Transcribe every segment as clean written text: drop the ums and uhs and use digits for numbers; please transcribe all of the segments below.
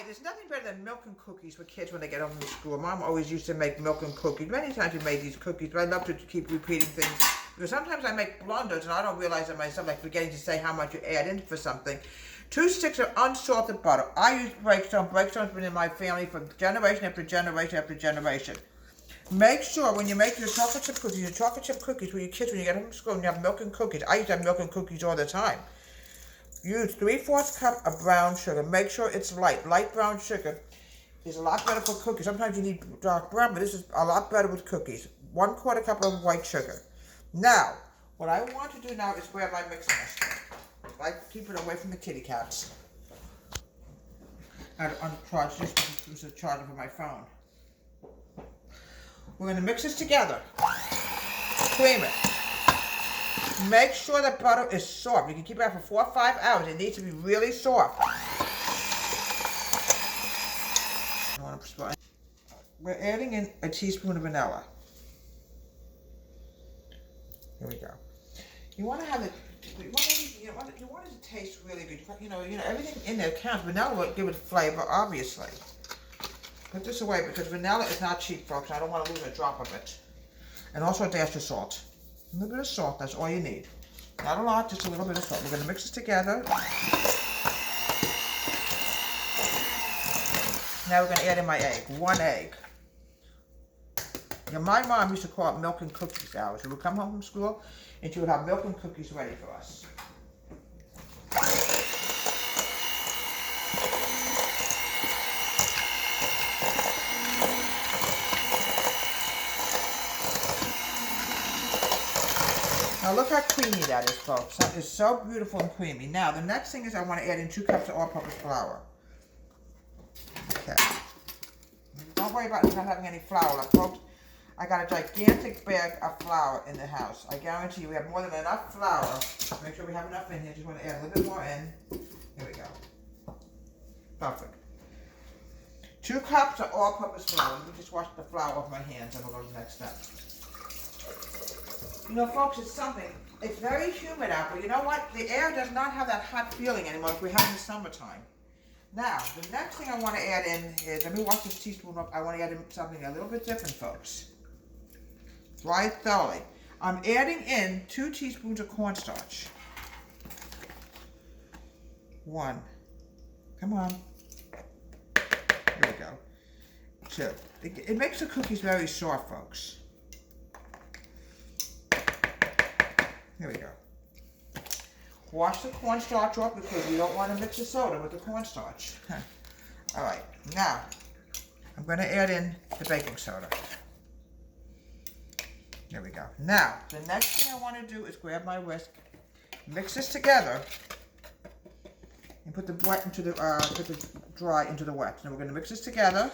there's nothing better than milk and cookies for kids when they get home from school. Mom always used to make milk and cookies. Many times we made these cookies, but I love to keep repeating things. Because sometimes I make blunders and I don't realize it myself, like forgetting to say how much you add in for something. 2 sticks of unsalted butter. I use Breakstone. Breakstone's been in my family for generation after generation after generation. Make sure when you make your chocolate chip cookies for your kids when you get home from school and you have milk and cookies. I used to have milk and cookies all the time. Use 3/4 cup of brown sugar. Make sure it's light. Light brown sugar is a lot better for cookies. Sometimes you need dark brown, but this is a lot better with cookies. 1/4 cup of white sugar. Now, what I want to do now is grab my mixing machine. I keep it away from the kitty cats. I had to uncharge this because this is charging for my phone. We're going to mix this together. Cream it. Make sure the butter is soft. You can keep it out for 4 or 5 hours. It needs to be really soft. We're adding in a teaspoon of vanilla. Here we go. You want to have it. You want it to taste really good. You know, everything in there counts. Vanilla will give it flavor, obviously. Put this away because vanilla is not cheap, folks. I don't want to lose a drop of it. And also a dash of salt. A little bit of salt, that's all you need. Not a lot, just a little bit of salt. We're going to mix this together. Now we're going to add in my egg. 1 egg. Now, my mom used to call it milk and cookies hours. She would come home from school and she would have milk and cookies ready for us. Now look how creamy that is, folks. That is so beautiful and creamy. Now, the next thing is I want to add in 2 cups of all-purpose flour. Okay. Don't worry about not having any flour left, folks. I got a gigantic bag of flour in the house. I guarantee you we have more than enough flour. Make sure we have enough in here. Just want to add a little bit more in. Here we go. Perfect. 2 cups of all-purpose flour. Let me just wash the flour off my hands and we'll go to the next step. You know, folks, it's something. It's very humid out, but you know what? The air does not have that hot feeling anymore like we have in the summertime. Now, the next thing I want to add in is, let me wash this teaspoon up. I want to add in something a little bit different, folks. Dry it thoroughly. I'm adding in 2 teaspoons of cornstarch. 1. Come on. Here we go. 2. It makes the cookies very soft, folks. Here we go. Wash the cornstarch off because you don't want to mix the soda with the cornstarch. All right, now I'm going to add in the baking soda. There we go. Now, the next thing I want to do is grab my whisk, mix this together, and put the wet into the put the dry into the wet. Now we're going to mix this together.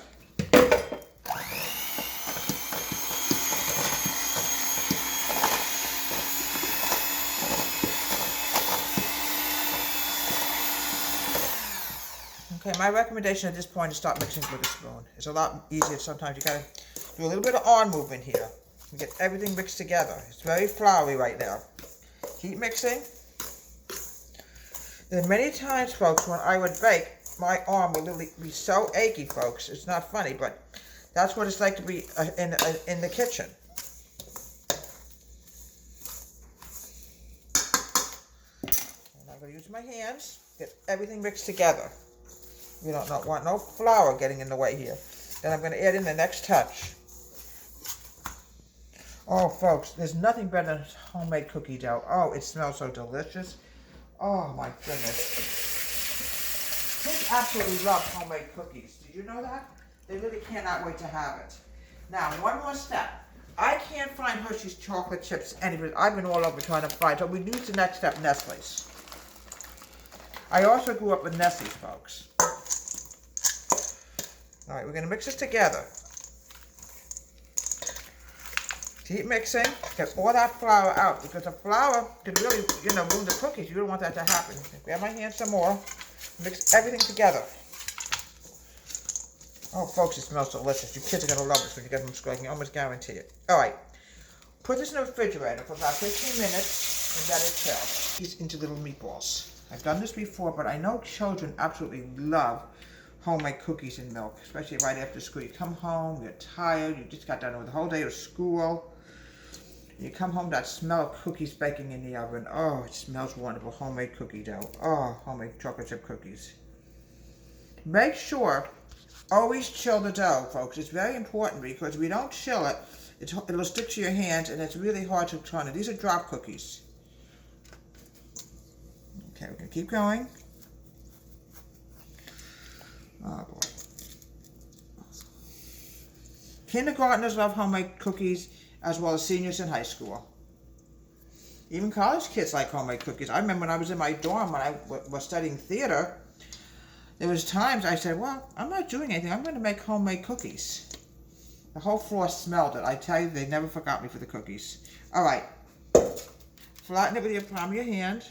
Okay, my recommendation at this point is start mixing with a spoon. It's a lot easier. Sometimes you gotta do a little bit of arm movement here and get everything mixed together. It's very floury right now. Keep mixing. Then many times, folks, when I would bake, my arm would literally be so achy, folks. It's not funny, but that's what it's like to be in the kitchen. And I'm gonna use my hands, get everything mixed together. We don't want no flour getting in the way here. Then I'm going to add in the next touch. Oh, folks, there's nothing better than homemade cookie dough. Oh, it smells so delicious. Oh, my goodness. Kids absolutely love homemade cookies. Did you know that? They really cannot wait to have it. Now, one more step. I can't find Hershey's chocolate chips anywhere. I've been all over trying to find. So we use the next step, Nestle's. I also grew up with Nestle's, folks. All right, we're going to mix this together. Keep mixing. Get all that flour out because the flour could really, ruin the cookies. You don't want that to happen. Grab my hand some more. Mix everything together. Oh, folks, it smells delicious. You kids are going to love this when you get them from school. I can almost guarantee it. All right. Put this in the refrigerator for about 15 minutes and let it chill. These into little meatballs. I've done this before, but I know children absolutely love homemade cookies and milk, especially right after school. You come home, you're tired, you just got done with the whole day of school. You come home, that smell of cookies baking in the oven. Oh, it smells wonderful. Homemade cookie dough. Oh, homemade chocolate chip cookies. Make sure, always chill the dough, folks. It's very important because if we don't chill it, it'll stick to your hands and it's really hard to turn it. These are drop cookies. Okay, we're going to keep going. Oh, boy. Kindergartners love homemade cookies as well as seniors in high school. Even college kids like homemade cookies. I remember when I was in my dorm when I was studying theater, there was times I said, well, I'm not doing anything. I'm going to make homemade cookies. The whole floor smelled it. I tell you, they never forgot me for the cookies. All right. Flatten it with your palm of your hand.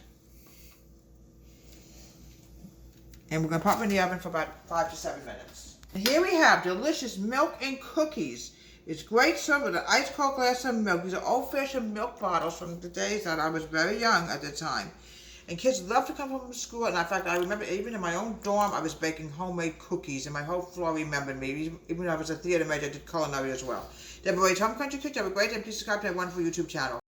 And we're going to pop them in the oven for about 5 to 7 minutes. And here we have delicious milk and cookies. It's great served with an ice cold glass of milk. These are old-fashioned milk bottles from the days that I was very young at the time. And kids love to come home from school. And in fact, I remember even in my own dorm, I was baking homemade cookies. And my whole floor remembered me. Even when I was a theater major, I did culinary as well. Deborah Ray's Home Country Kitchen. Have a great day. Please subscribe to my wonderful YouTube channel.